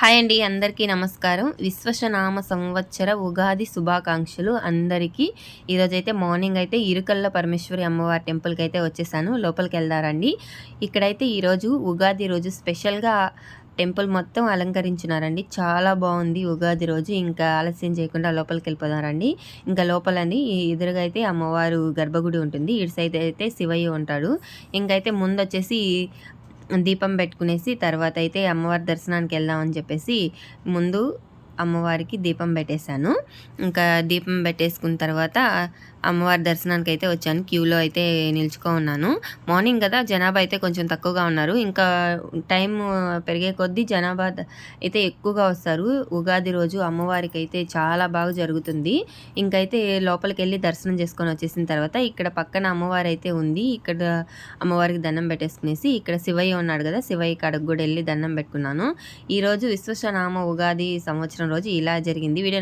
Hi అండి, అందరికీ నమస్కారం. విశ్వశనామ సంవత్సర ఉగాది శుభాకాంక్షలు అందరికీ. ఈరోజైతే మార్నింగ్ అయితే ఇరుకల్ల పరమేశ్వరి అమ్మవారి టెంపుల్కి అయితే వచ్చేసాను. లోపలికి వెళ్దారండి. ఇక్కడైతే ఈరోజు ఉగాది రోజు స్పెషల్గా టెంపుల్ మొత్తం అలంకరించినారండి. చాలా బాగుంది ఉగాది రోజు. ఇంకా ఆలస్యం చేయకుండా లోపలికి వెళ్ళిపోదారండి. ఇంకా లోపలని ఎదురుగా అయితే అమ్మవారు గర్భగుడి ఉంటుంది. ఇటు సైడ్ అయితే శివయ్య ఉంటాడు. ఇంకైతే ముందు వచ్చేసి దీపం పెట్టుకునేసి తర్వాత అయితే అమ్మవారి దర్శనానికి వెళ్దామని చెప్పేసి ముందు అమ్మవారికి దీపం పెట్టేశాను. ఇంకా దీపం పెట్టేసుకున్న తర్వాత అమ్మవారి దర్శనానికి అయితే వచ్చాను. క్యూలో అయితే నిల్చుకో ఉన్నాను. మార్నింగ్ కదా, జనాభా అయితే కొంచెం తక్కువగా ఉన్నారు. ఇంకా టైం పెరిగే కొద్దీ జనాభా అయితే ఎక్కువగా వస్తారు. ఉగాది రోజు అమ్మవారికి అయితే చాలా బాగా జరుగుతుంది. ఇంకైతే లోపలికి వెళ్ళి దర్శనం చేసుకొని వచ్చేసిన తర్వాత ఇక్కడ పక్కన అమ్మవారు అయితే ఉంది. ఇక్కడ అమ్మవారికి దండం పెట్టేసుకునేసి ఇక్కడ శివయ్య ఉన్నాడు కదా, శివయ్య కాడకు కూడా వెళ్ళి దండం పెట్టుకున్నాను. ఈరోజు విశ్వశనామ ఉగాది సంవత్సరం రోజు ఇలా జరిగింది. వీడియో